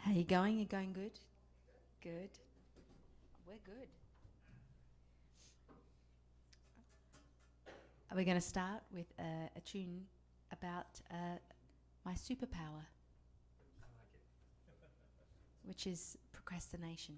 How you going? You going good? Good. We're good. Are we going to start with a tune about my superpower, which is procrastination?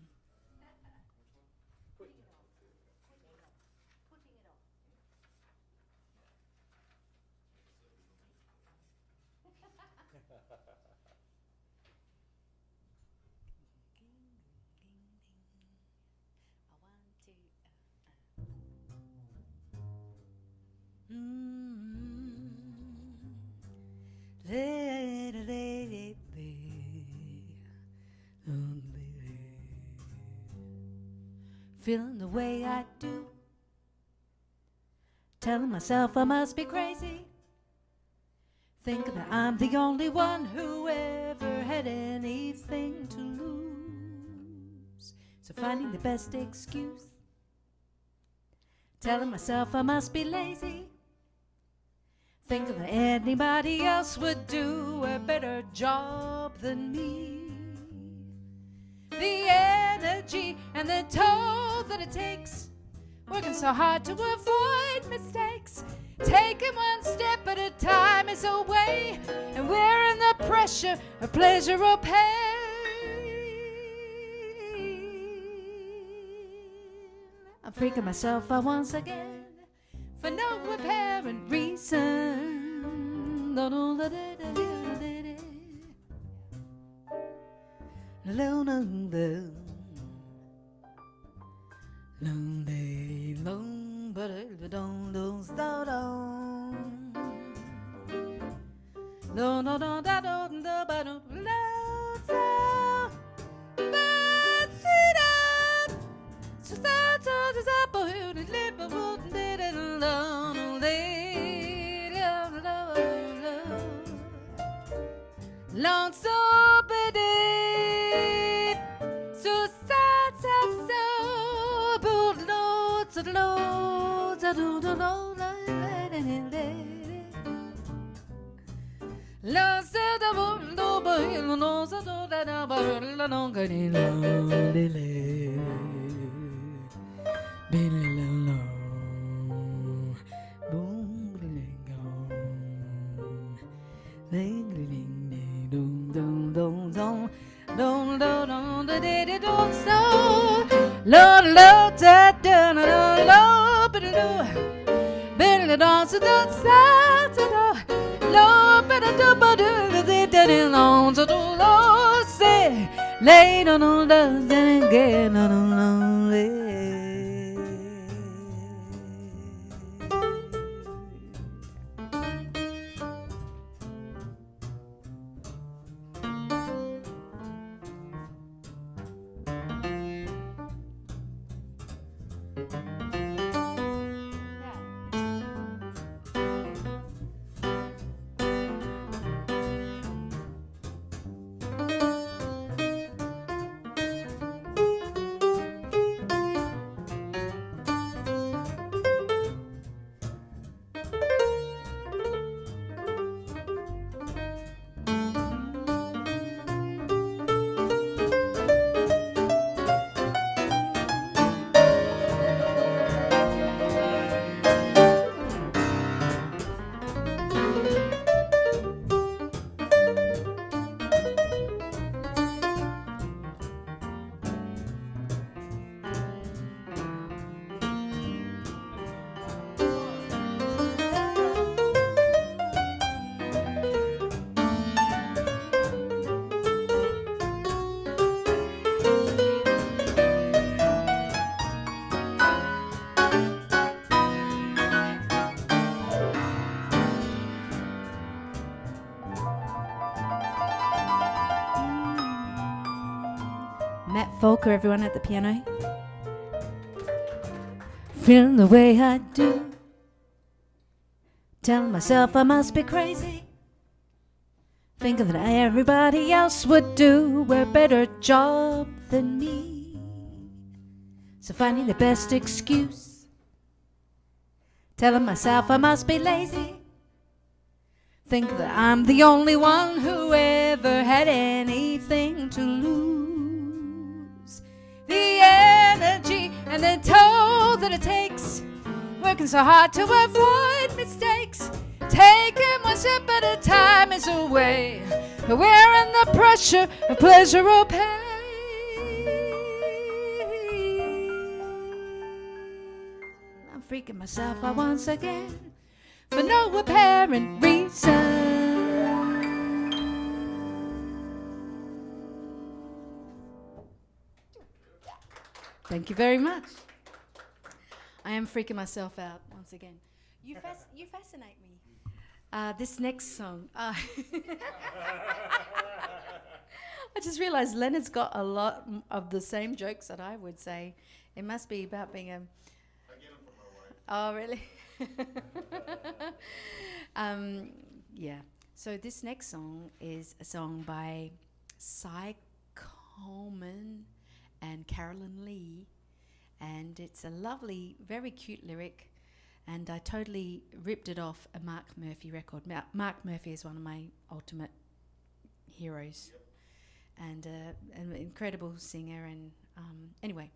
Feeling the way I do, telling myself I must be crazy, thinking that I'm the only one who ever had anything to lose. So finding the best excuse, telling myself I must be lazy, thinking that anybody else would do a better job than me. The energy and the toll that it takes, working so hard to avoid mistakes, taking one step at a time is a way, and wearing the pressure of pleasure or pain. I'm freaking myself out once again for no apparent reason. Long so bad, so sad, sad, so but loads of loads of loads of loads lost the world over here, knows that I never long lay on all those and again on lonely. Volker, everyone at the piano. Feeling the way I do, telling myself I must be crazy, thinking that everybody else would do a better job than me. So finding the best excuse, telling myself I must be lazy, thinking that I'm the only one who ever had anything to lose. and the toll that it takes, working so hard to avoid mistakes, taking one step at a time is a way, wearing the pressure of pleasure or pain. I'm freaking myself out once again for no apparent reason. Thank you very much. I am freaking myself out once again. You fascinate me. This next song. I just realized Leonard's got a lot of the same jokes that I would say. It must be about being a... I get them from my wife. Oh, really? Yeah. So this next song is a song by Cy Coleman and Carolyn Lee, and it's a lovely, very cute lyric, and I totally ripped it off a Mark Murphy record. Mark Murphy is one of my ultimate heroes, and an incredible singer, and anyway,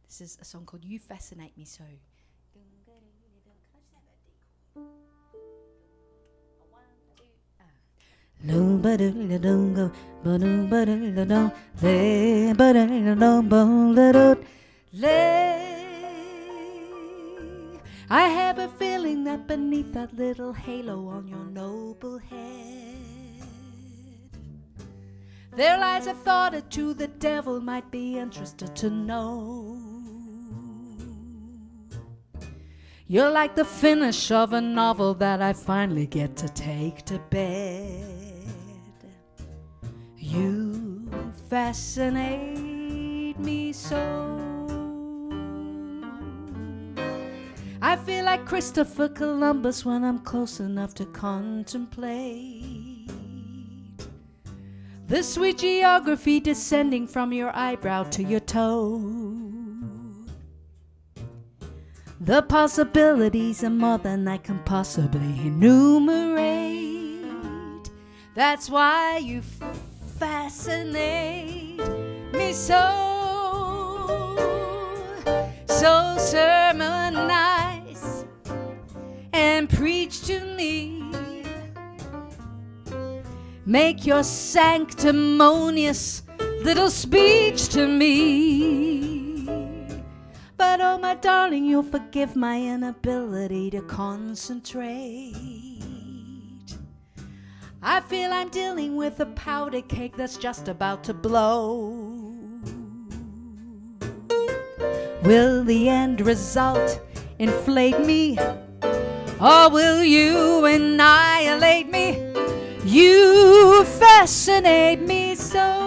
this is a song called You Fascinate Me So. I have a feeling that beneath that little halo on your noble head, there lies a thought or two the devil might be interested to know. You're like the finish of a novel that I finally get to take to bed. You fascinate me so. I feel like Christopher Columbus when I'm close enough to contemplate the sweet geography descending from your eyebrow to your toe. The possibilities are more than I can possibly enumerate. That's why you fascinate me so. So sermonize and preach to me. Make your sanctimonious little speech to me. But oh my darling, you'll forgive my inability to concentrate. I feel I'm dealing with a powder cake that's just about to blow. Will the end result inflate me? Or will you annihilate me? You fascinate me so.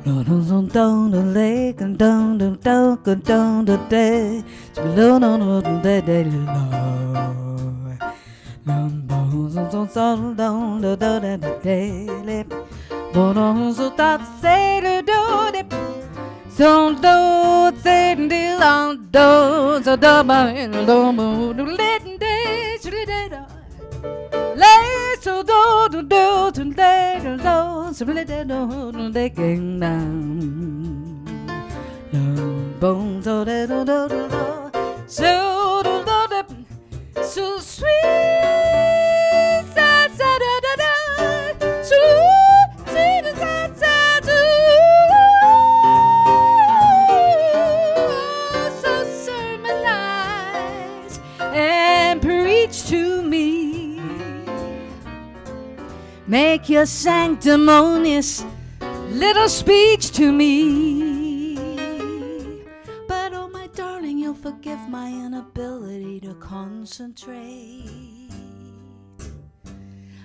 Down the lake and down the day. Down the day. So do say do do so do my do let days lay so do to lay do so let do they gang down bones so they do so do so sweet sa sa da da da so sweet sa sa do so sermonize and preach to me. Make your sanctimonious little speech to me. But oh my darling, you'll forgive my inability to concentrate.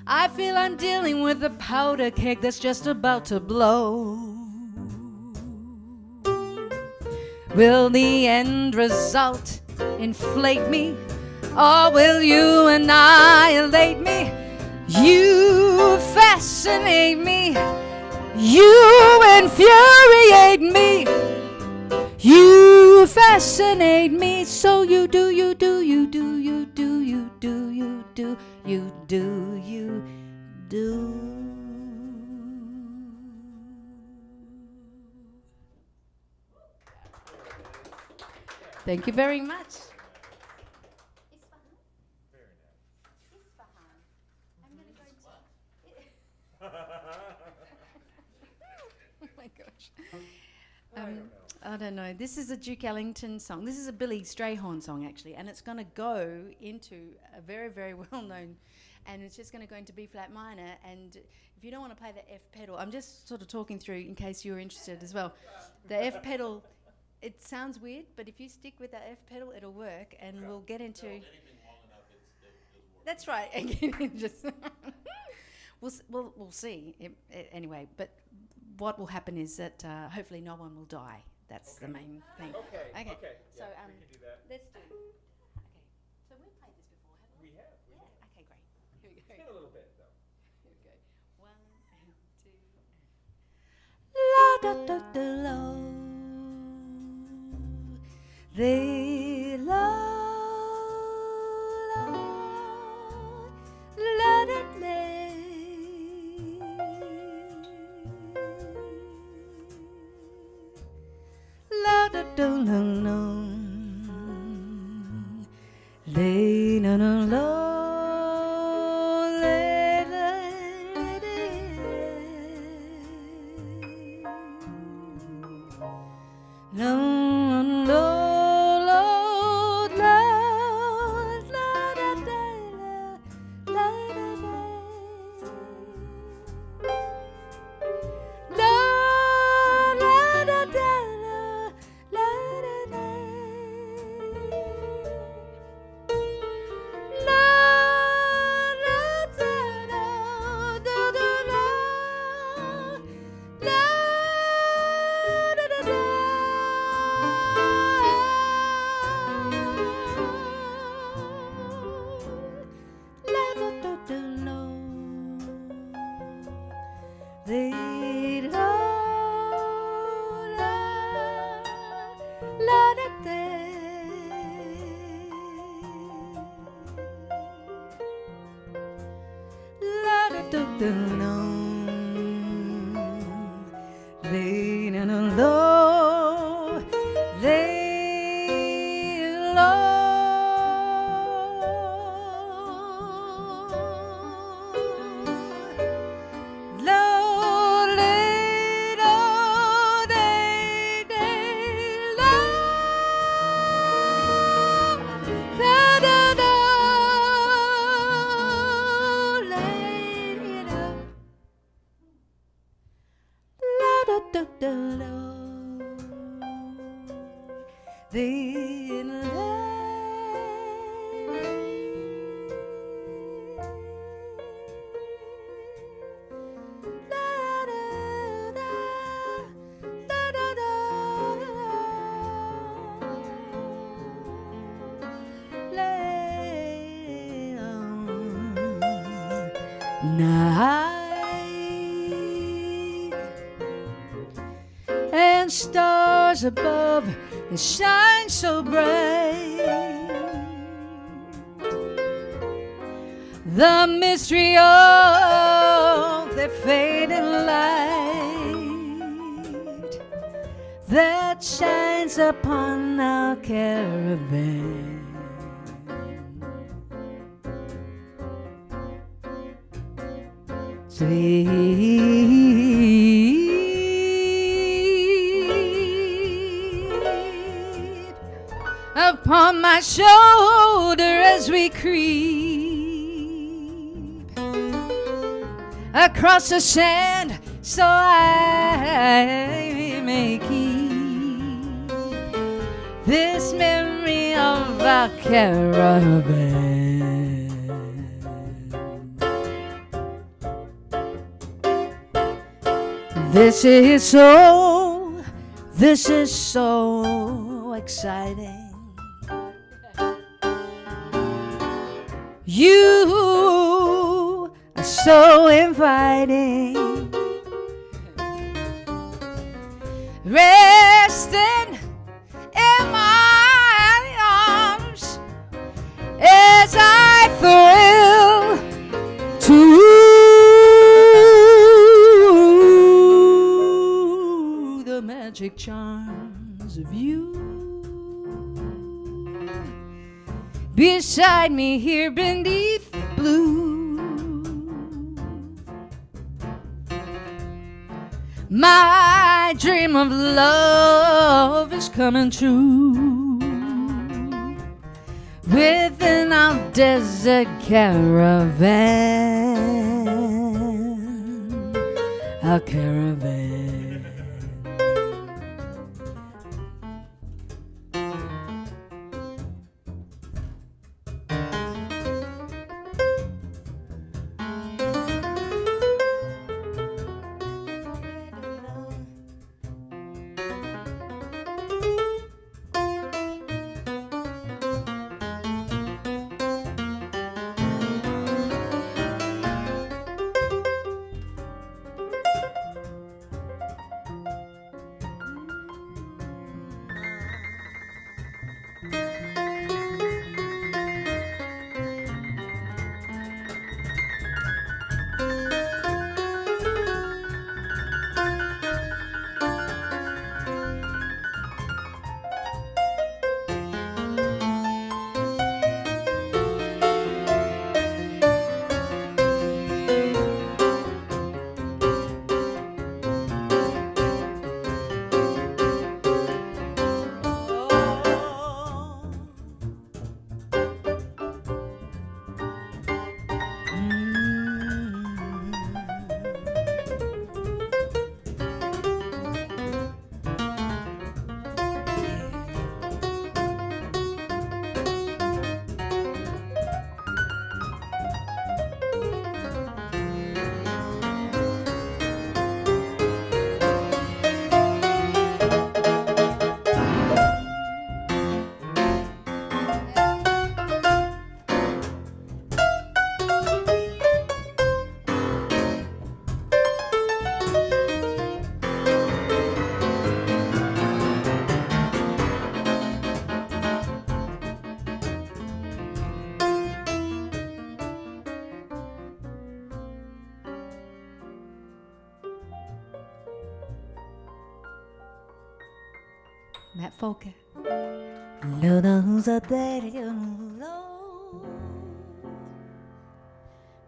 I feel I'm dealing with a powder keg that's just about to blow. Will the end result inflate me, or will you annihilate me? You fascinate me, you infuriate me, you fascinate me. So you do, you do, you do, you do, you do, you do, you do, you do. Thank you very much. Oh my gosh. I don't know. This is a Duke Ellington song. This is a Billy Strayhorn song, actually, and it's going to go into a very, very well-known, and it's just going to go into B flat minor. And if you don't want to play the F pedal, I'm just sort of talking through in case you're interested as well. The F pedal, it sounds weird, but if you stick with the F pedal, it'll work, and we'll get into. Anything long enough, it That's right. Just we'll see. Anyway, but what will happen is that hopefully no one will die. That's the main thing. Okay. So Yeah, we can do that. let's do. Okay. So we've played this before, haven't we? We have. Yeah. Okay, great. Here we go. It's been a little bit though. Here we go. 1 and 2. La da da da la. They la la da da. La da da no no. Lay no no lo. night, and stars above that shine so bright. The mystery of their fading light that shines upon our caravan. Sleep upon my shoulder as we creep across the sand, so I may keep this memory of our caravan. This is so exciting. You are so inviting. Resting in my arms as I thrill to the magic charms of you. Beside me here beneath the blue, my dream of love is coming true within our desert caravan, our caravan. Matt Folker.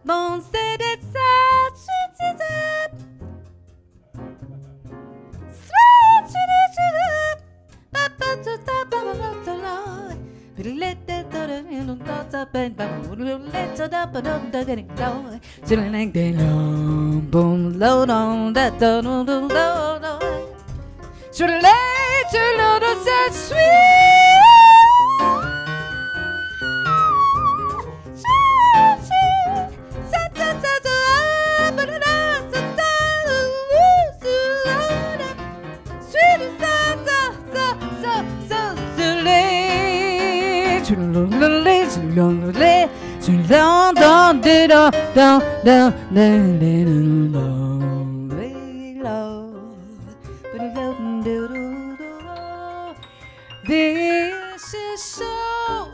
Bon c'est de ça, Dans down, down, down, down, down, lonely love. This is so,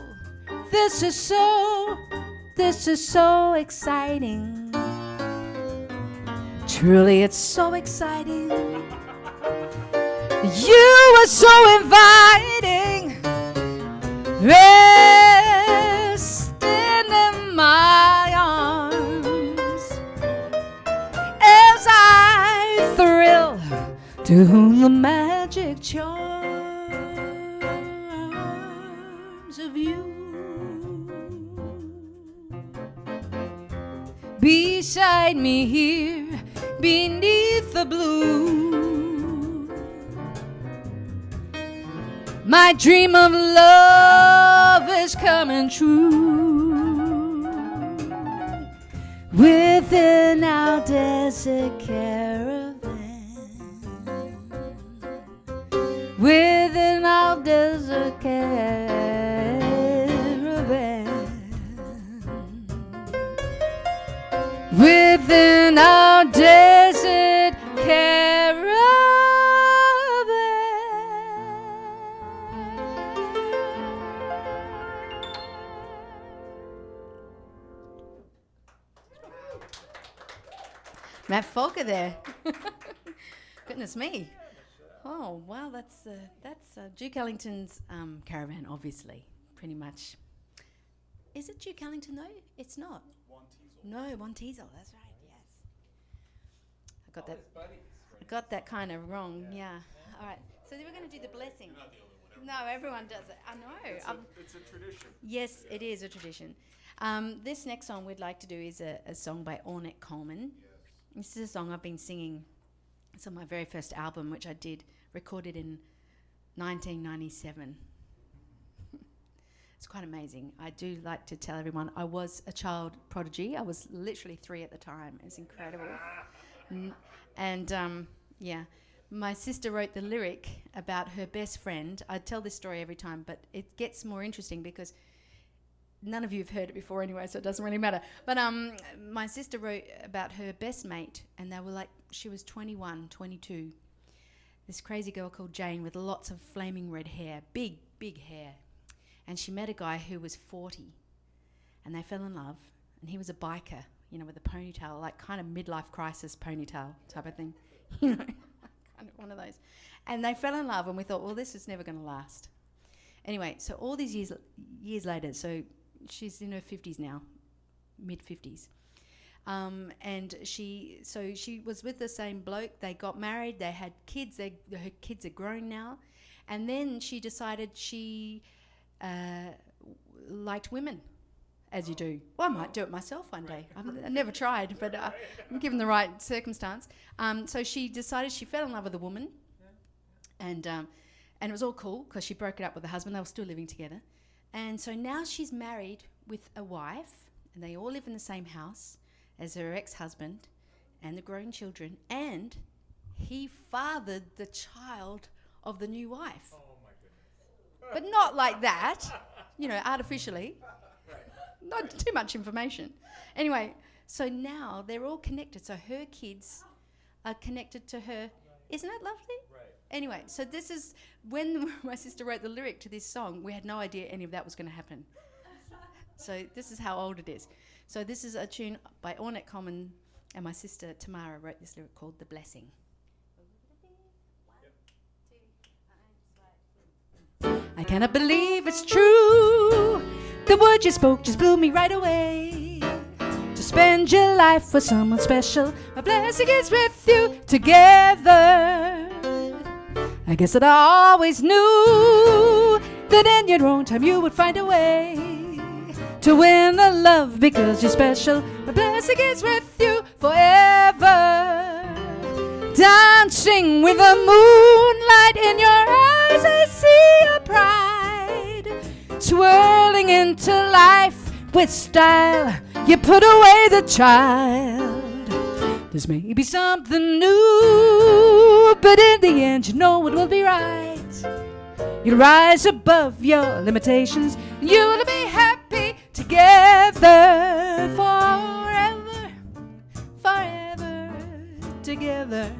this is so, this is so exciting. Truly, it's so exciting. You are so inviting. Resting in my arms as I thrill to the magic charms of you. Beside me here, beneath the blue, my dream of love is coming true. Within our desert caravan, within our desert caravan, within our desert caravan. Matt Folker there. Goodness me. Oh, wow, that's Duke Ellington's caravan, obviously, pretty much. Is it Duke Ellington, though? It's not. No, One Teasel, that's right, yes. I got that kind of wrong, yeah. All right, so then we're going to do the blessing. You're not the only one. No, everyone does it. I know. It's a tradition. Yes, it is a tradition. This next song we'd like to do is a song by Ornette Coleman. Yes. This is a song I've been singing. It's on my very first album, which I recorded in 1997. It's quite amazing. I do like to tell everyone I was a child prodigy. I was literally 3 at the time. It was incredible. Yeah, my sister wrote the lyric about her best friend. I tell this story every time, but it gets more interesting because none of you have heard it before anyway, so it doesn't really matter. But my sister wrote about her best mate, and they were like, she was 21, 22. This crazy girl called Jane with lots of flaming red hair, big, big hair. And she met a guy who was 40, and they fell in love, and he was a biker, you know, with a ponytail, like kind of midlife crisis ponytail type of thing, you know, kind of one of those. And they fell in love, and we thought, well, this is never going to last. Anyway, so all these years later, so she's in her 50s now, mid-50s. And she was with the same bloke. They got married. They had kids. Her kids are grown now. And then she decided she liked women, as you do. Well, I might do it myself one day. I never tried, but I'm given the right circumstance. So she decided she fell in love with a woman. And it was all cool because she broke it up with her husband. They were still living together. And so now she's married with a wife, and they all live in the same house as her ex-husband and the grown children, and he fathered the child of the new wife. Oh my goodness. But not like that, you know, artificially. Not too much information. Anyway, so now they're all connected. So her kids are connected to her. Isn't that lovely? Right. Anyway, so this is when my sister wrote the lyric to this song, we had no idea any of that was going to happen. So this is how old it is. So this is a tune by Ornette Coleman, and my sister Tamara wrote this lyric called The Blessing. I cannot believe it's true. The word you spoke just blew me right away. To spend your life with someone special, my blessing is with you together. I guess that I always knew that in your own time you would find a way to win a love because you're special. My blessing is with you forever. Dancing with the moonlight in your eyes, I see your pride. Swirling into life with style, you put away the child. This may be something new, but in the end you know it will be right. You'll rise above your limitations, and you'll be happy together for together.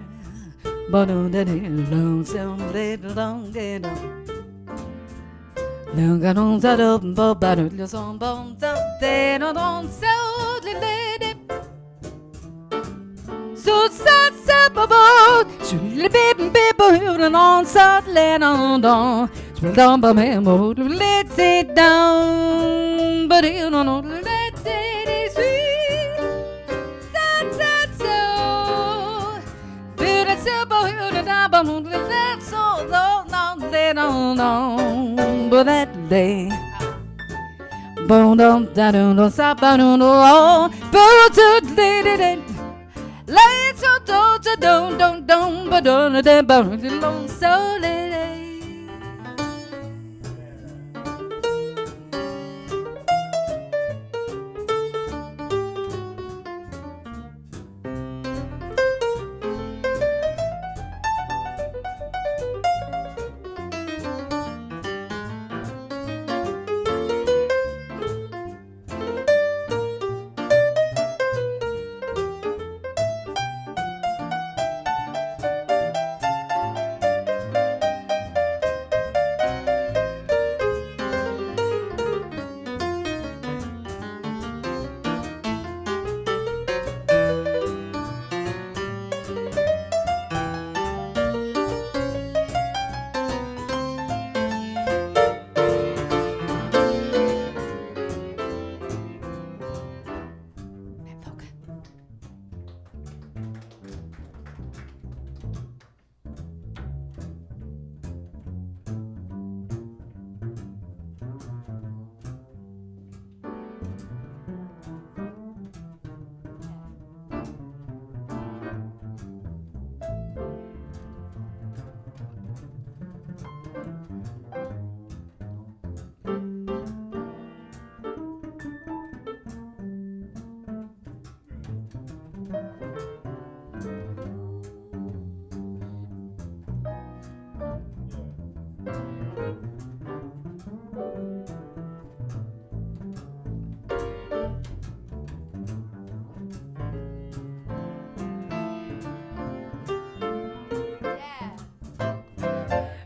But on the long, so little long, long, on that open boat, but it's on bones up there, on so little. So sad, sad, boat, so little people on sad land on. Down by me, let it down, but you don't know, let it sweet. That's so. Did I say about you to die, but that's so long, let on, but that day. Bone don't, da don't, stop, I don't know, but to let it. Lights so don't, but don't, so let it.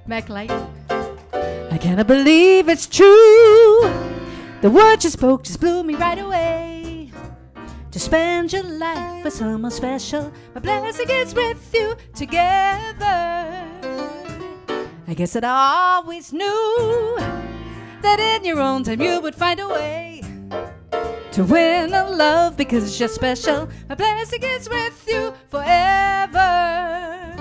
Mac Light. I cannot believe it's true. The word you spoke just blew me right away. To spend your life with someone special, my blessing is with you together. I guess that I always knew that in your own time you would find a way to win a love because it's just special. My blessing is with you forever.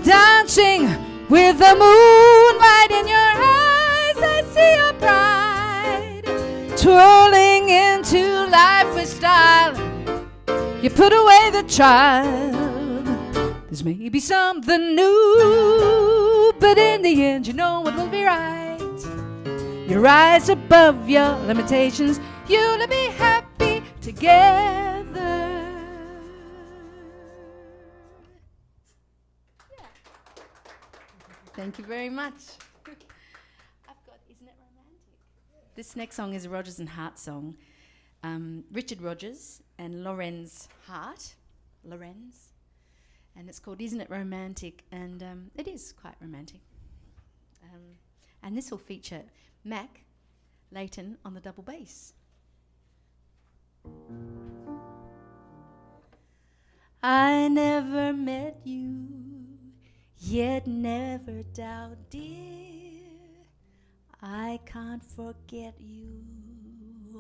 Dancing with the moonlight in your eyes, I see your pride twirling into life with style. You put away the child. There's maybe something new, but in the end you know it will be right. You rise above your limitations. You'll be happy together. Thank you very much. I've got Isn't It Romantic? This next song is a Rogers and Hart song. Richard Rogers and Lorenz Hart. Lorenz. And it's called Isn't It Romantic? And it is quite romantic. And this will feature Mac Layton on the double bass. I never met you, yet never doubt, dear, I can't forget you.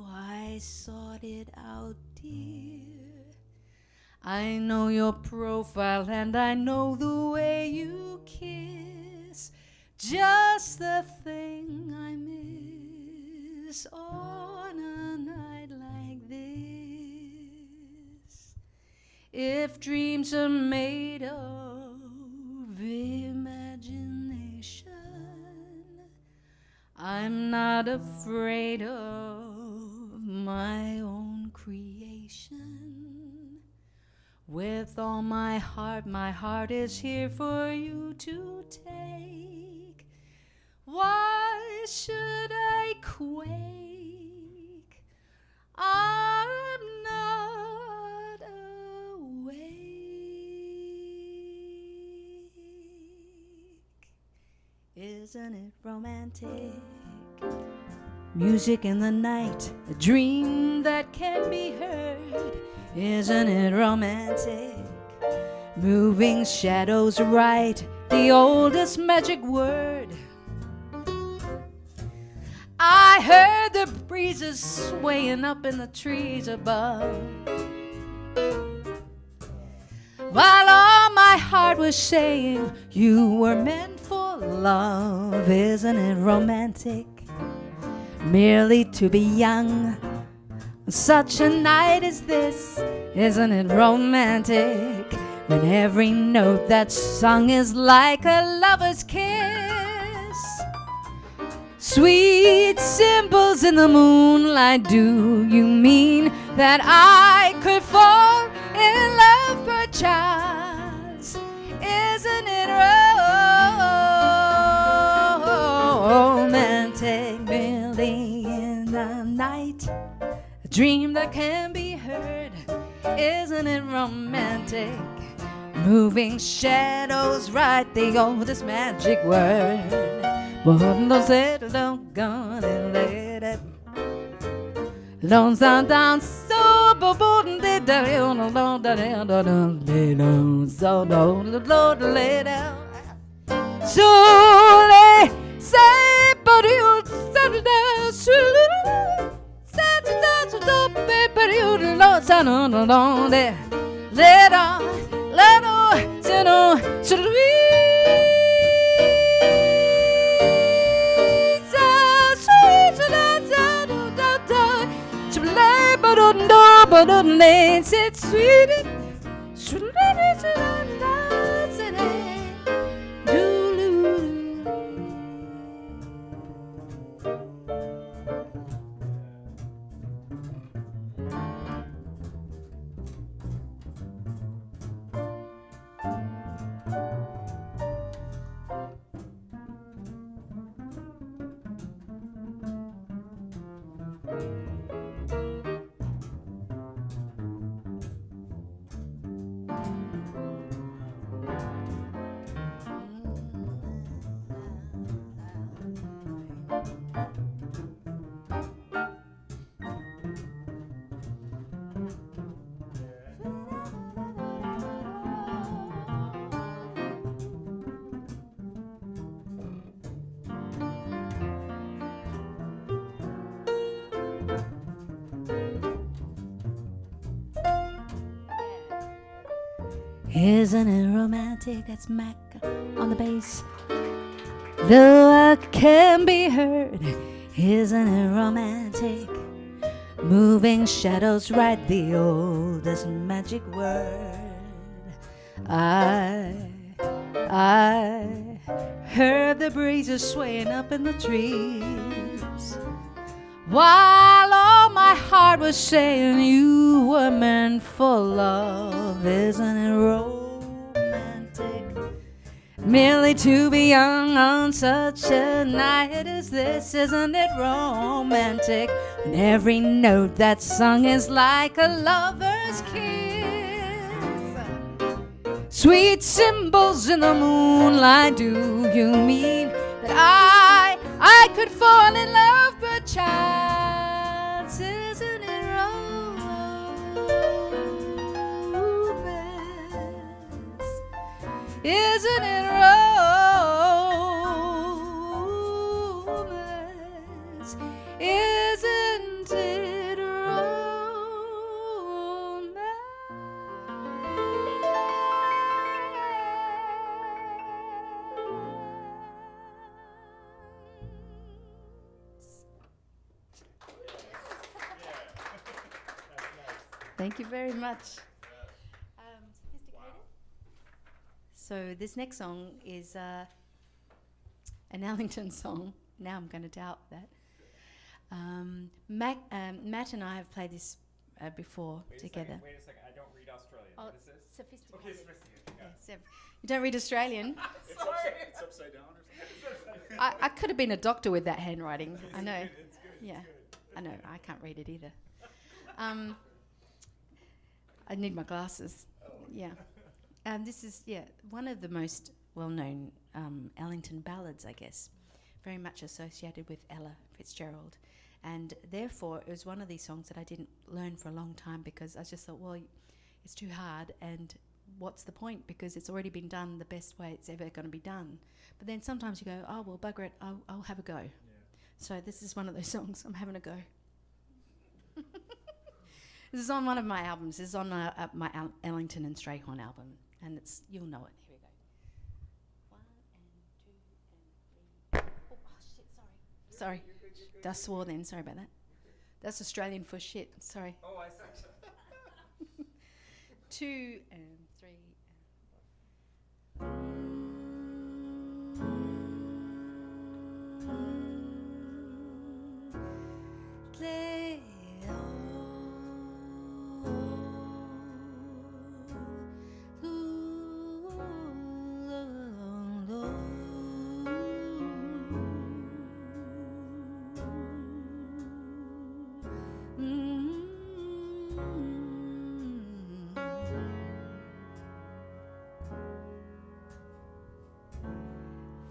I sought it out, dear. I know your profile and I know the way you kiss, just the thing I miss on a night like this. If dreams are made of imagination, I'm not afraid of my own creation. With all my heart is here for you to take. Why should I quake? I'm not awake. Isn't it romantic? Music in the night, a dream that can be heard. Isn't it romantic? Moving shadows right, the oldest magic word. I heard the breezes swaying up in the trees above, while all my heart was saying you were meant for love. Isn't it romantic? Merely to be young on such a night as this. Isn't it romantic? When every note that's sung is like a lover's kiss. Sweet symbols in the moonlight, do you mean that I could fall in love perchance? Isn't it romantic? Merely in the night, a dream that can be heard. Isn't it romantic? Moving shadows right, the oldest magic word. Don't say don't go and let it. Don't sound down so bold they don't so don't lay down. So lay say but you settle down so don't but you don't sound on there. Let on sit on should we but sit sweet should let it Isn't it romantic? That's Mac on the bass. Though I can be heard. Isn't it romantic? Moving shadows right, the oldest magic word. I heard the breezes swaying up in the trees, while all my heart was saying you were meant for love. Isn't it romantic? Merely to be young on such a night as this. Isn't it romantic? And every note that's sung is like a lover's kiss. Sweet symbols in the moonlight, do you mean that I could fall in love perchance? Isn't it romance? Isn't it romance? Isn't it romance? Thank you very much. Sophisticated. So this next song is an Ellington song. Now I'm going to doubt that. Matt and I have played this before together. Wait a second. I don't read Australian. Oh, What is this? sophisticated. Okay, sophisticated. Yeah. Yes, you don't read Australian? It's upside down or something? I could have been a doctor with that handwriting. I know. It's good. Yeah, I know. I can't read it either. I need my glasses. Oh. Yeah. This is one of the most well-known Ellington ballads, I guess, very much associated with Ella Fitzgerald. And therefore, it was one of these songs that I didn't learn for a long time because I just thought, well, it's too hard and what's the point, because it's already been done the best way it's ever going to be done. But then sometimes you go, oh, well, bugger it, I'll have a go. Yeah. So this is one of those songs, I'm having a go. This is on one of my albums. This is on my Ellington and Strayhorn album. And you'll know it. Here we go. 1 and 2 and 3. Oh, shit, sorry. Sorry. I swore then, sorry about that. That's Australian for shit, sorry. Oh, I see. 2 and 3 and 3.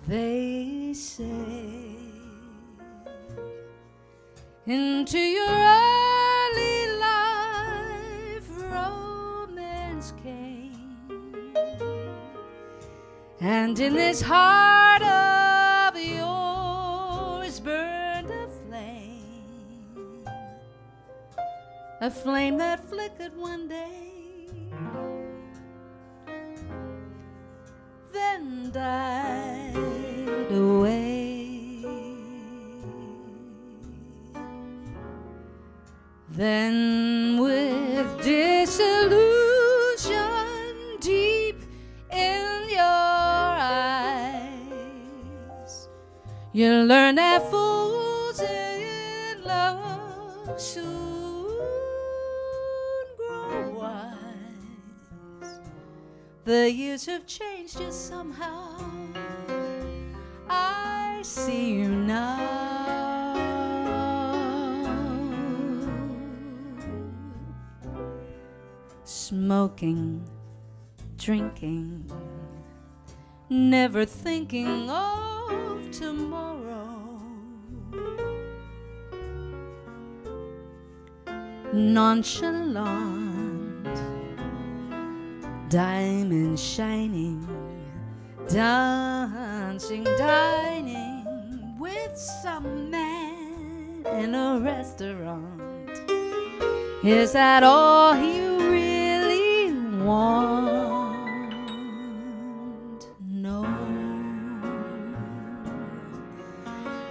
They say into your early life romance came, and in this heart of yours burned a flame that flickered one day, then died away. Then with disillusion deep in your eyes, you learn that fools in love soon grow wise. The years have changed you somehow, I see you now. Smoking, drinking, never thinking of tomorrow. Nonchalant, diamond shining, dancing, dining with some man in a restaurant. Is that all you really want? No.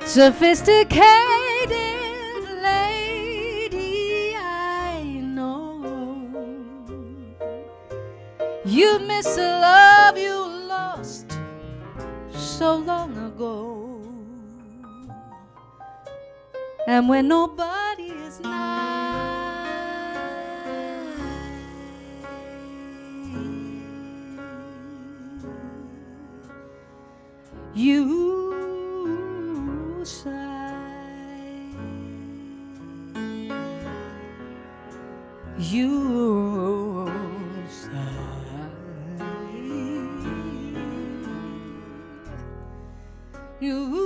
Sophisticated lady, I know you miss the love you lost so long ago. And when nobody is you sigh, you sigh, you.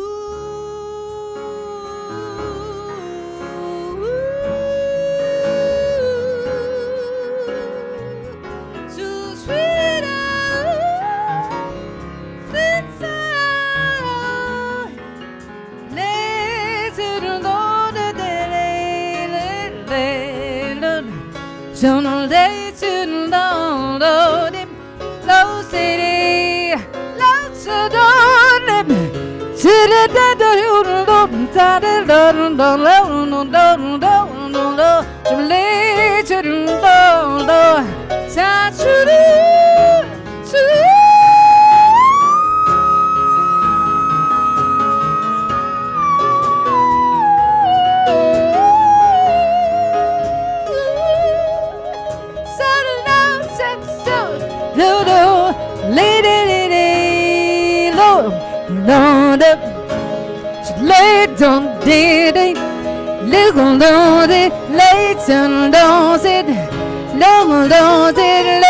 So no day to low dim low city low so don't to the dead you don't ta the don't to lay to the sa to lady, Lord, Lord, late on day, little Lord, late on those it, long Lord, lady.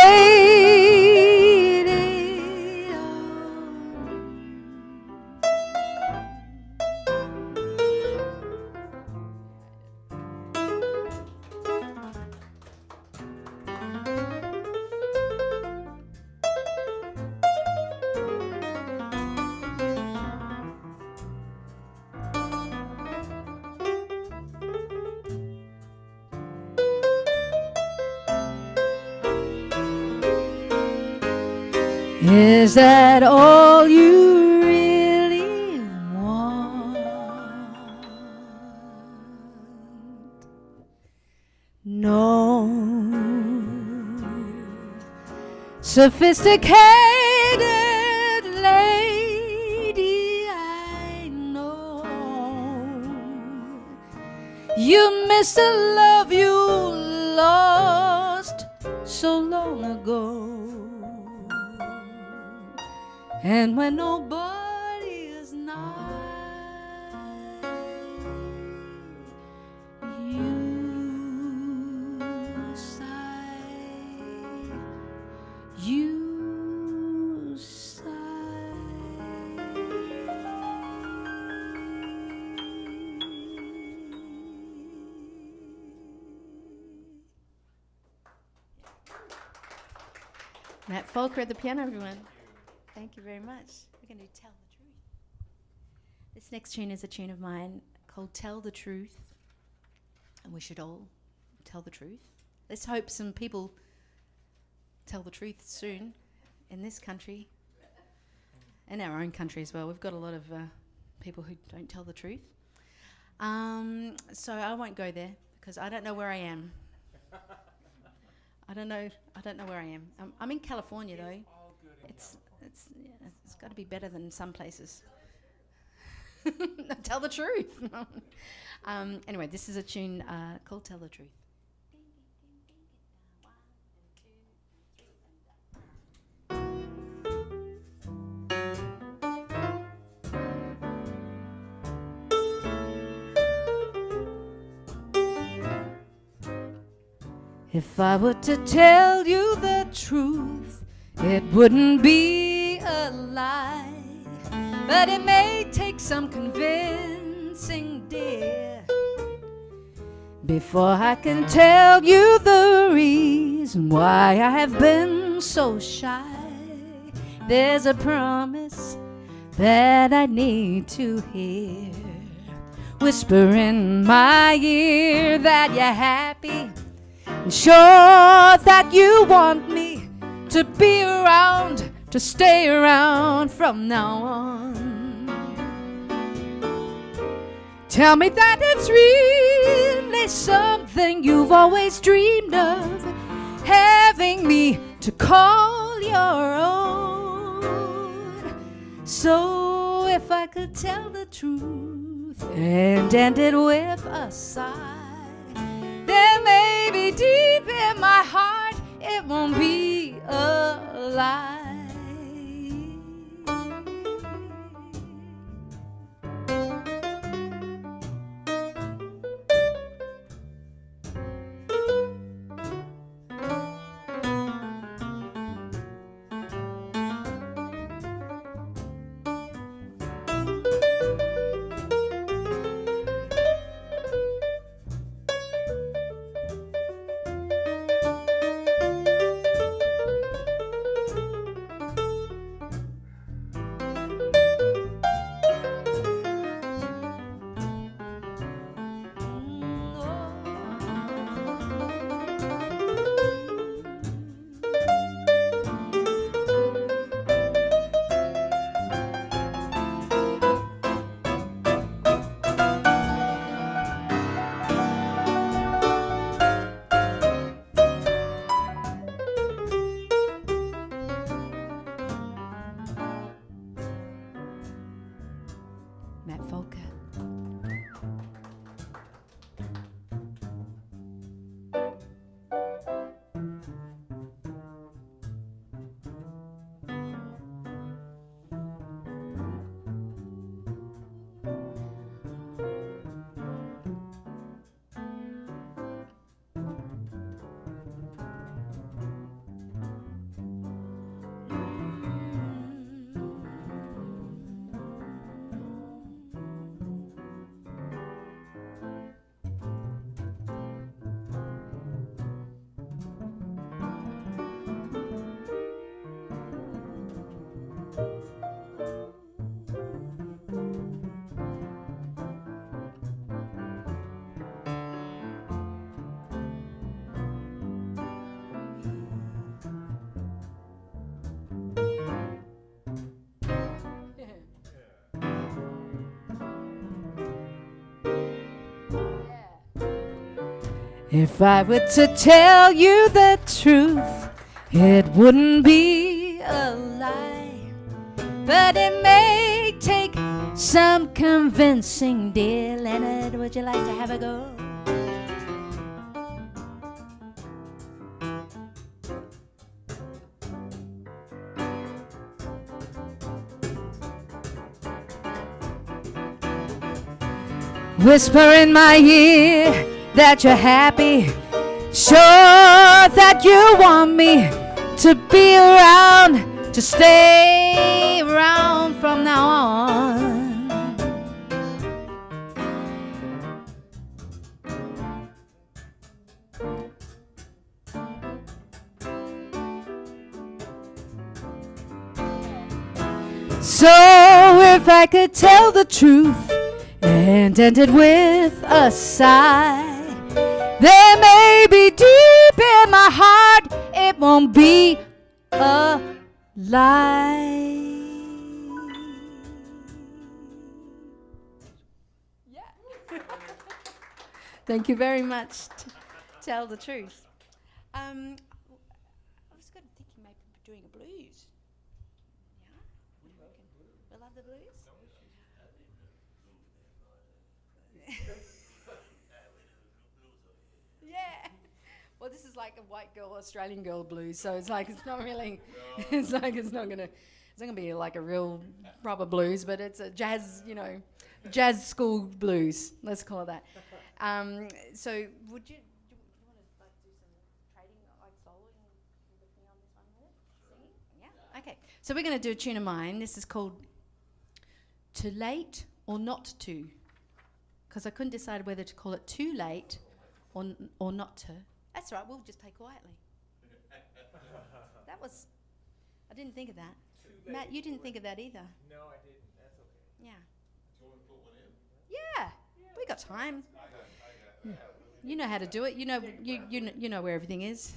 Is that all you really want? No, sophisticated lady, I know you miss the love you lost so long ago. And when nobody is nigh, you sigh, you sigh. Matt Folker at the piano, everyone. Thank you very much. We're going to Tell the Truth. This next tune is a tune of mine called Tell the Truth. And we should all tell the truth. Let's hope some people tell the truth soon in this country and our own country as well. We've got a lot of people who don't tell the truth. So I won't go there because I don't know where I am. I don't know where I am. I'm in California though. It's got to be better than some places. Tell the truth. Anyway, this is a tune called Tell the Truth. If I were to tell you the truth, it wouldn't be a lie, but it may take some convincing, dear, before I can tell you the reason why I have been so shy. There's a promise that I need to hear, whisper in my ear that you're happy, and sure that you want me to be around, to stay around from now on. Tell me that it's really something you've always dreamed of, having me to call your own. So if I could tell the truth and end it with a sigh, then maybe deep in my heart it won't be a lie. Matt Folker. If I were to tell you the truth, it wouldn't be a lie. But it may take some convincing, dear Leonard. Would you like to have a go? Whisper in my ear that you're happy, sure that you want me to be around, to stay around from now on. So if I could tell the truth and end it with a sigh, there may be deep in my heart, it won't be a lie. Yeah. Thank you very much. Tell the truth. I was going to think you might be doing a blues. Yeah? We'll have the blues? Yeah. Well, this is like a white girl, Australian girl blues, so it's like it's not really. It's like it's not gonna be like a real proper blues, but it's a jazz, jazz school blues. Let's call it that. So, would you want to like do some trading, like soloing with me on this one minute, singing? Yeah. Okay. So we're gonna do a tune of mine. This is called "Too Late or Not To," because I couldn't decide whether to call it "Too Late" or "Not To." That's right, we'll just play quietly. That was, I didn't think of that. Matt, you didn't think of that either. No, I didn't. That's okay. Yeah. Do you want to put one in? Yeah, we got time. You know how to do it. You know where everything is.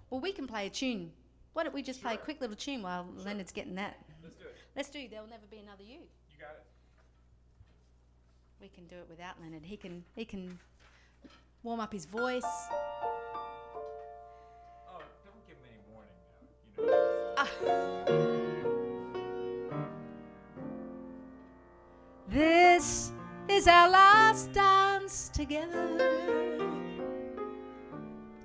Well, we can play a tune. Why don't we just play a quick little tune while Leonard's getting that? Let's do it. Let's do There'll Never Be Another You. You got it. We can do it without Leonard. He can warm up his voice. Oh, don't give him any warning now. This is our last dance together.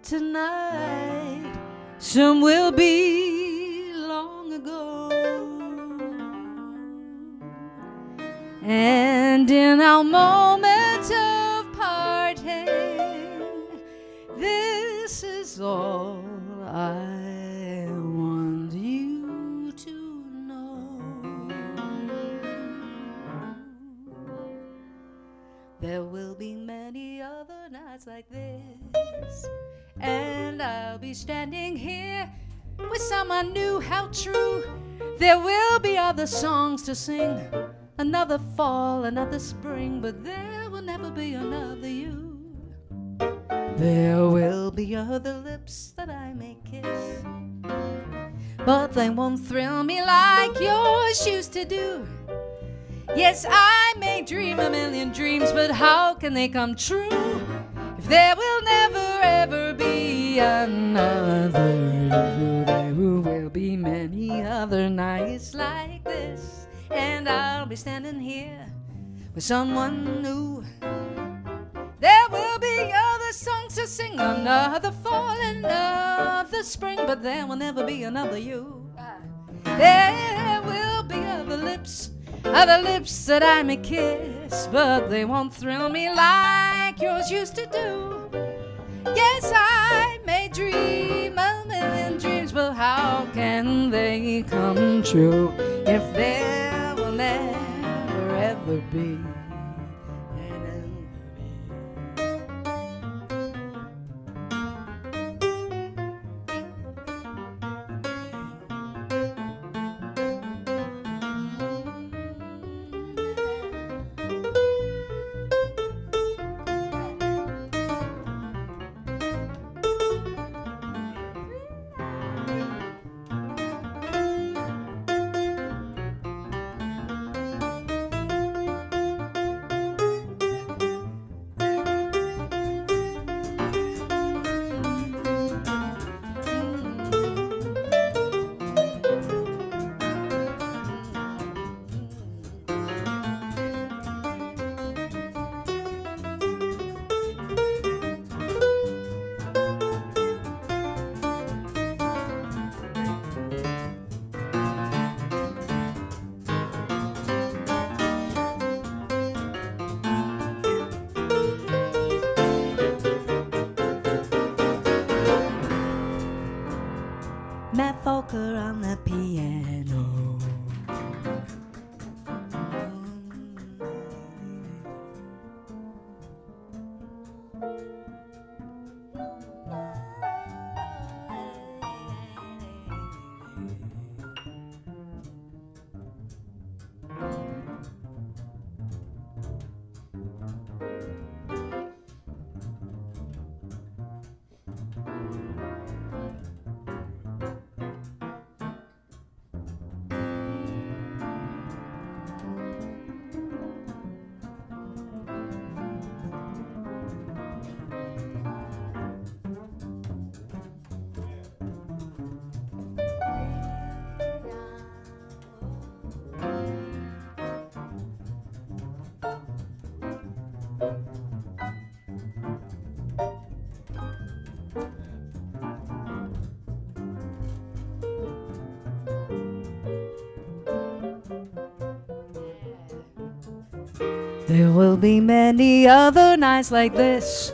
Tonight, some will be long ago. And in our moment of parting, this is all I want you to know. There will be many other nights like this, and I'll be standing here with someone new. How true. There will be other songs to sing, another fall, another spring, but there will never be another you. There will be other lips that I may kiss, but they won't thrill me like yours used to do. Yes, I may dream a million dreams, but how can they come true if there will never ever be another you? There will be many other nights like this, and I'll be standing here with someone new. There will be other songs to sing, another fall, another spring, but there will never be another you. There will be other lips that I may kiss, but they won't thrill me like yours used to do. Yes, I may dream a million dreams, but how can they come true if there will never ever be another me? There will be many other nights like this,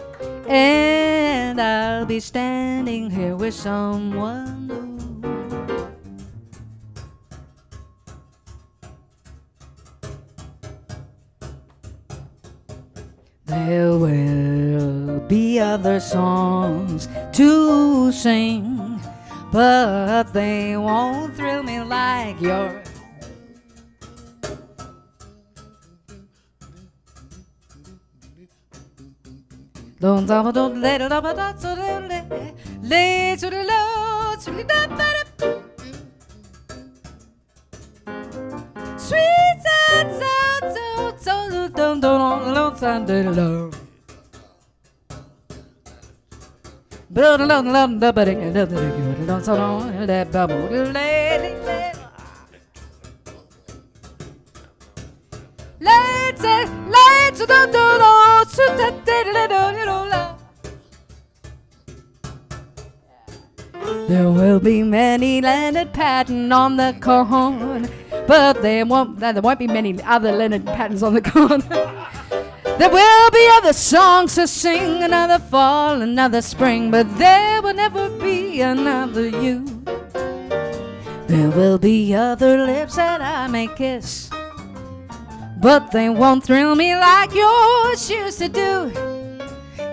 and I'll be standing here with someone new. There will be other songs to sing, but they won't thrill me like yours. Don't let it up, lay to the low, to the sweet sound, don't sound low. There will be many Leonard Patton on the corn, but there won't be many other Leonard Pattons on the corn. There will be other songs to sing, another fall, another spring, but there will never be another you. There will be other lips that I may kiss, but they won't thrill me like yours used to do.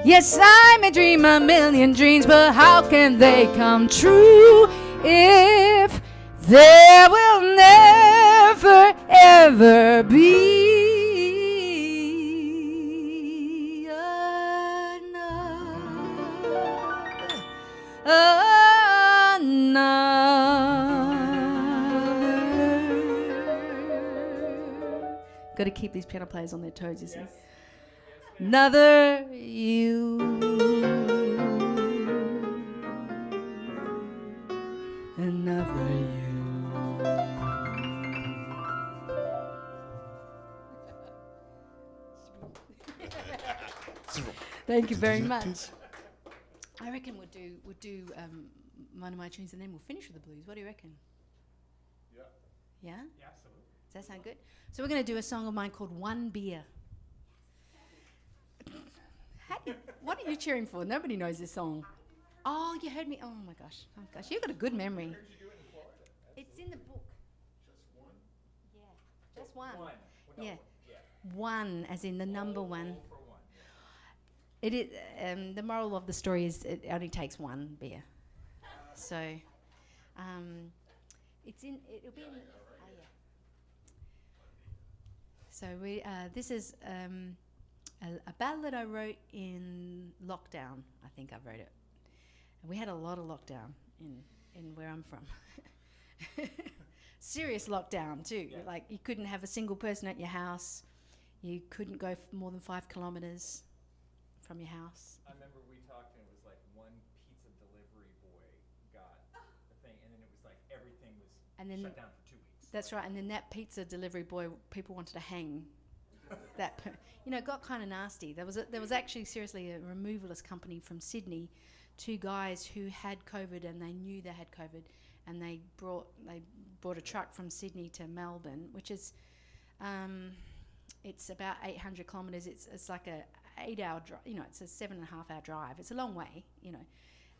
Yes, I may dream a million dreams, but how can they come true if there will never, ever be another? Got to keep these piano players on their toes, you see. Yes. Another you, another you. Thank you very much. I reckon we'll do one of my tunes and then we'll finish with the blues. What do you reckon? Yeah. Yeah? Yeah, absolutely. Does that sound good? So we're going to do a song of mine called One Beer. What are you cheering for? Nobody knows this song. Oh, you heard me. Oh my gosh. Oh gosh, you've got a good memory. Where'd you do it in Florida? It's in the book. Just one? Yeah, just one. One. Well, Yeah, yeah. one, as in the number one. For one. It is. The moral of the story is it only takes one beer. So, it's in. It'll be in. Oh yeah. So this is a ballad I wrote in lockdown. I think I wrote it. And we had a lot of lockdown in where I'm from. Serious lockdown too. Yeah. Like you couldn't have a single person at your house. You couldn't go more than 5 kilometers from your house. I remember we talked and it was like one pizza delivery boy got the thing and then it was like everything was shut down for 2 weeks. That's right. And then that pizza delivery boy, people wanted to hang. It got kind of nasty. There was actually seriously a removalist company from Sydney, 2 guys who had COVID and they knew they had COVID, and they brought a truck from Sydney to Melbourne, which is it's about 800 kilometres. It's like a 8-hour drive. It's a 7.5-hour drive. It's a long way,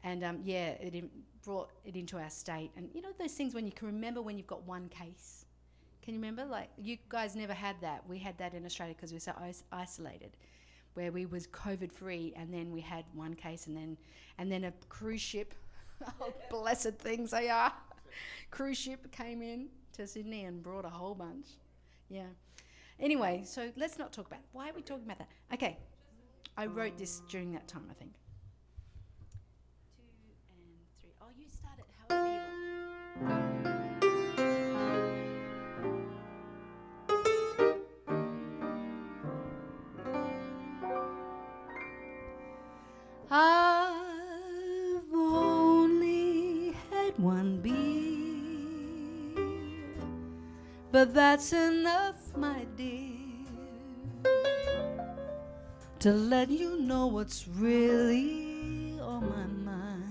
and it brought it into our state. And those things when you can remember when you've got one case. Can you remember? Like, you guys never had that. We had that in Australia because we were so isolated, where we was COVID-free, and then we had one case, and then a cruise ship, oh, blessed things they are, cruise ship came in to Sydney and brought a whole bunch. Yeah. Anyway, so let's not talk about it. Why are we talking about that? Okay. I wrote this during that time, I think. 2 and 3. Oh, you start it however you want. I've only had one beer, but that's enough, my dear, to let you know what's really on my mind.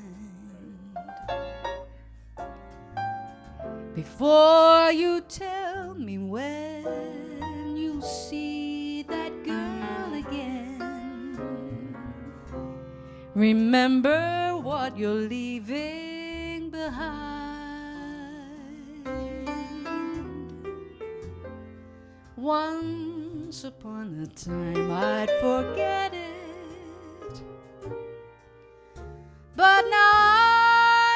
Before you tell me when you see that girl Remember what you're leaving behind. Once upon a time I'd forget it, but now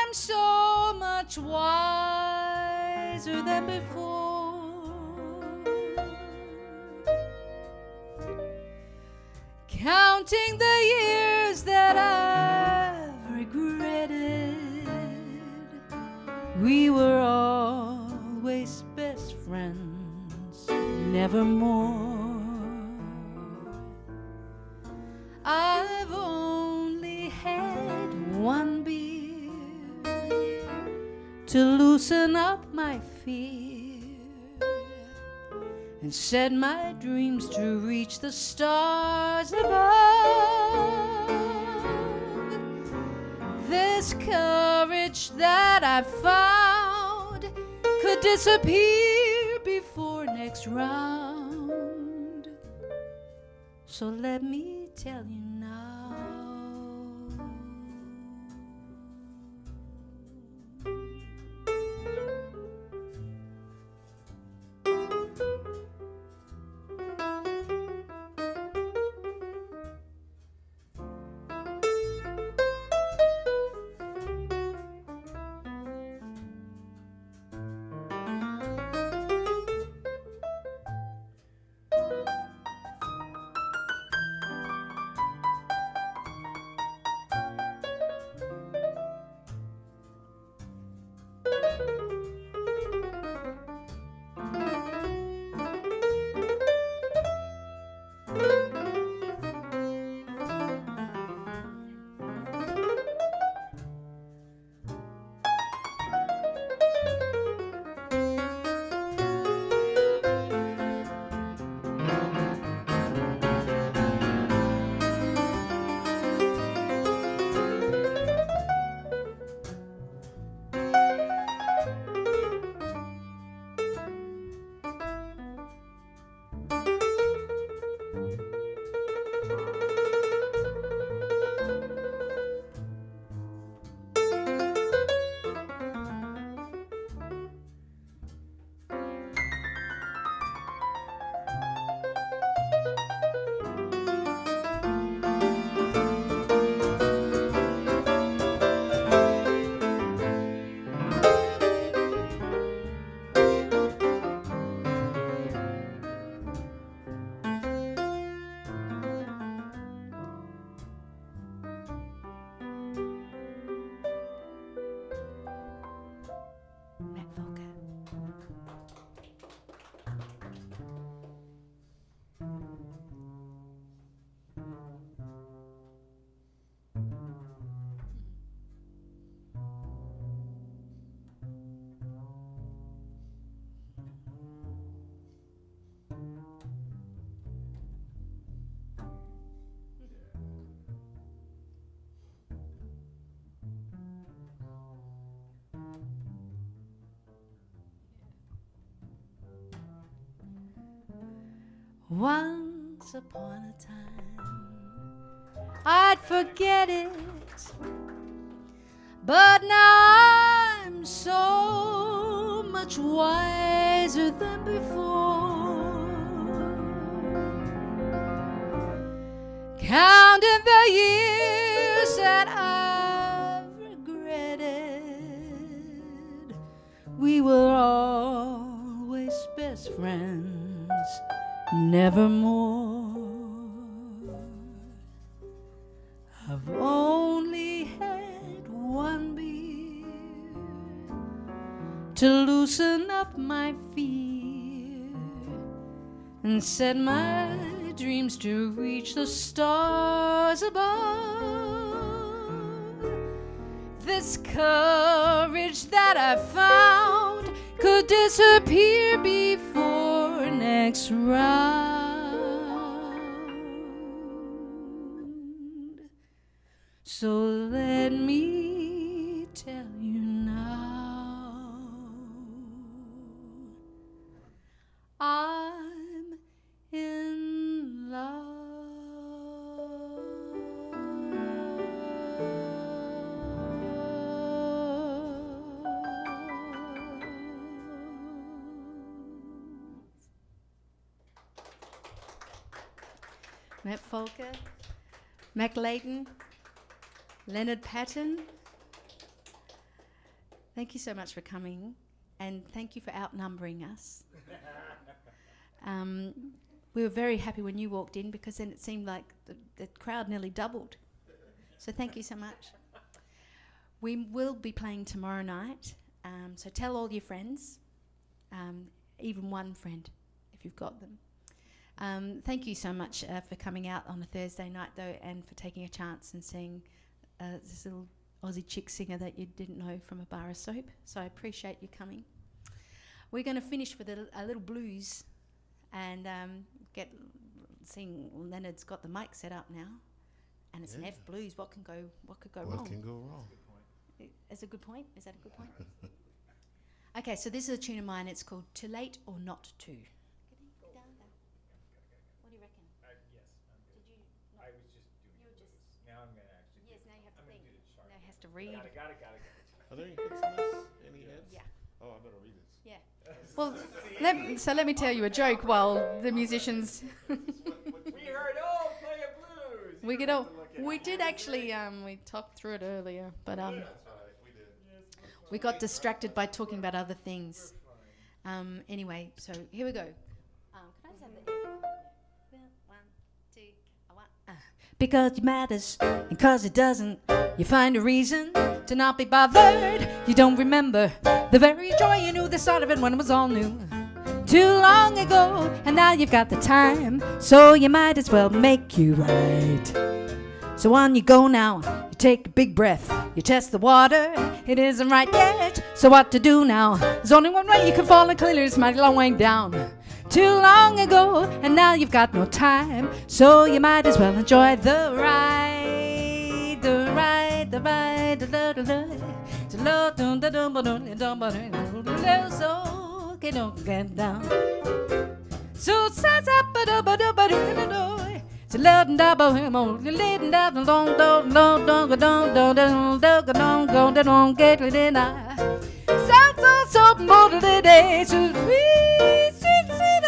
I'm so much wiser than before. Counting the years that I've regretted, we were always best friends, nevermore. I've only had one beer to loosen up my fear and set my dreams to reach the stars above. This courage that I found could disappear before next round. So let me tell you now. Once upon a time I'd forget it, but now I'm so much wiser than before. Counting the years that I've regretted, we were always best friends, nevermore. I've only had one beer to loosen up my fear and set my dreams to reach the stars above. This courage that I found could disappear before next round. So let me tell you now, I'm in love. Matt Folker, Mac Layton, Leonard Patton. Thank you so much for coming, and thank you for outnumbering us. We were very happy when you walked in, because then it seemed like the crowd nearly doubled. So thank you so much. We will be playing tomorrow night, so tell all your friends, even one friend if you've got them. Thank you so much for coming out on a Thursday night, though, and for taking a chance and seeing this little Aussie chick singer that you didn't know from a bar of soap. So I appreciate you coming. We're going to finish with a little blues, and sing. Leonard's got the mic set up now, and it's an F blues. What could go wrong? What can go wrong? Is a good point? Is that a good point? Okay, so this is a tune of mine. It's called "Too Late or Not To." What do you reckon? Yes, I'm good. Did you? I was just doing You were blues. just- Now I'm going to actually Yes. Now you have to I'm think. going to do the chart. Now he has to read. Got it. Are there any hits in this? Any hits? Yeah. Oh, I better read this. Yeah. Well, let me tell you a joke while the musicians. We heard, play a blues. We get all. We did actually. We talked through it earlier, but That's right, we did. we got distracted by talking about other things. Anyway, so here we go. Can I just have the F? 1, 2, 1. Because it matters, and because it doesn't, you find a reason to not be bothered. You don't remember the very joy you knew the start of it when it was all new. Too long ago, and now you've got the time, so you might as well make you right. So on you go now, you take a big breath, you test the water, it isn't right yet. So what to do now? There's only one way you can fall, and clearly it's mighty long way down. Too long ago, and now you've got no time, so you might as well enjoy the ride, the ride, the ride, the ride, the ride. So get down. So says up, but so let and double him on the lid and down the long don't get it in. Sounds so more today, so sweet, sweet, sweet.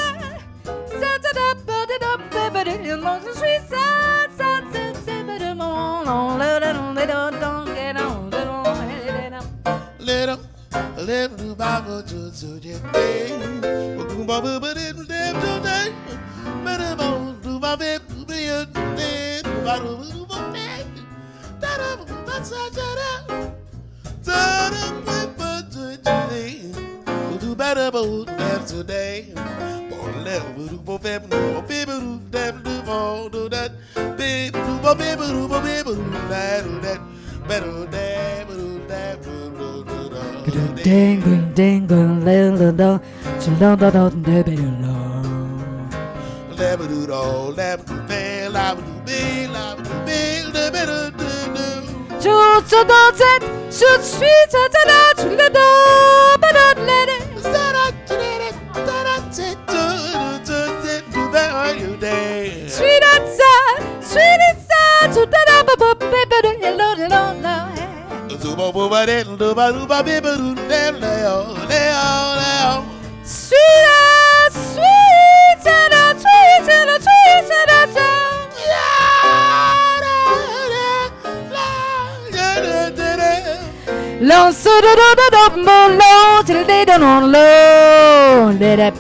Sounds up, but it up, but it among the sweet sounds, but it on, let it don't get on, Little Bible to the day. ding ding little so don't shoot sweet let it sweet outside so Long so low till they don't on low. Let it.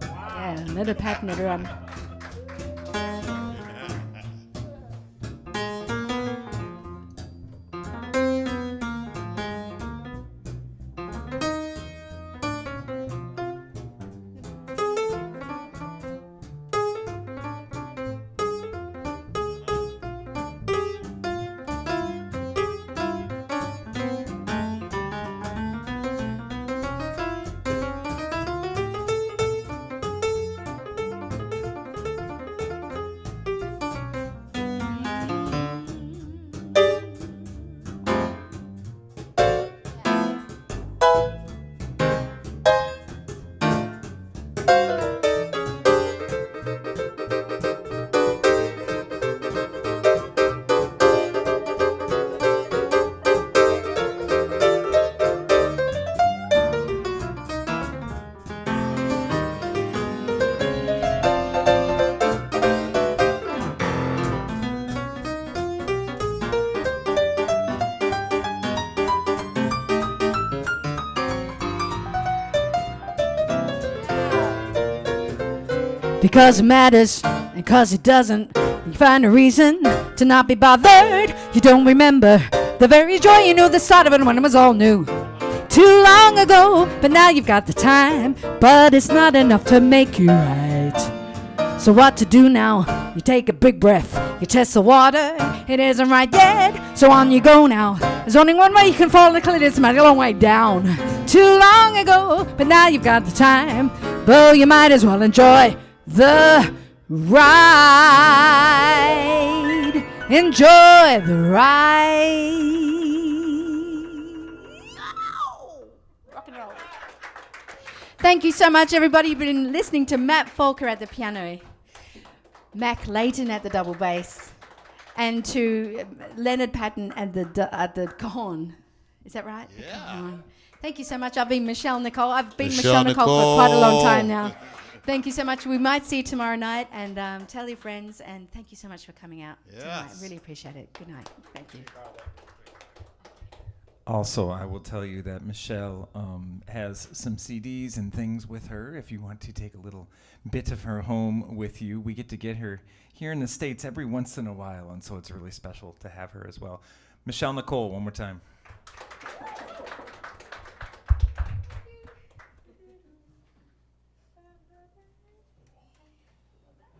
Yeah, let it pattern it around. because it matters and because it doesn't. You find a reason to not be bothered. You don't remember the very joy you knew the start of it when it was all new. Too long ago, but now you've got the time. But it's not enough to make you right. So what to do now? You take a big breath, you test the water. It isn't right yet, so on you go now. There's only one way you can fall in the clit, it's a long way down. Too long ago, but now you've got the time. Well, you might as well enjoy the ride. Enjoy the ride. Rock and roll. Thank you so much, everybody. You've been listening to Matt Folker at the piano, Mac Layton at the double bass, and to Leonard Patton at the cajon. Is that right? Yeah. Thank you so much. I've been Michelle Nicole. I've been Michelle Michelle Nicole for quite a long time Nicole. now. Thank you so much. We might see you tomorrow night, and tell your friends, and thank you so much for coming out tonight. Yes. Really appreciate it. Good night. Thank you. Also, I will tell you that Michelle has some CDs and things with her. If you want to take a little bit of her home with you, we get to get her here in the States every once in a while, and so it's really special to have her as well. Michelle Nicole, one more time.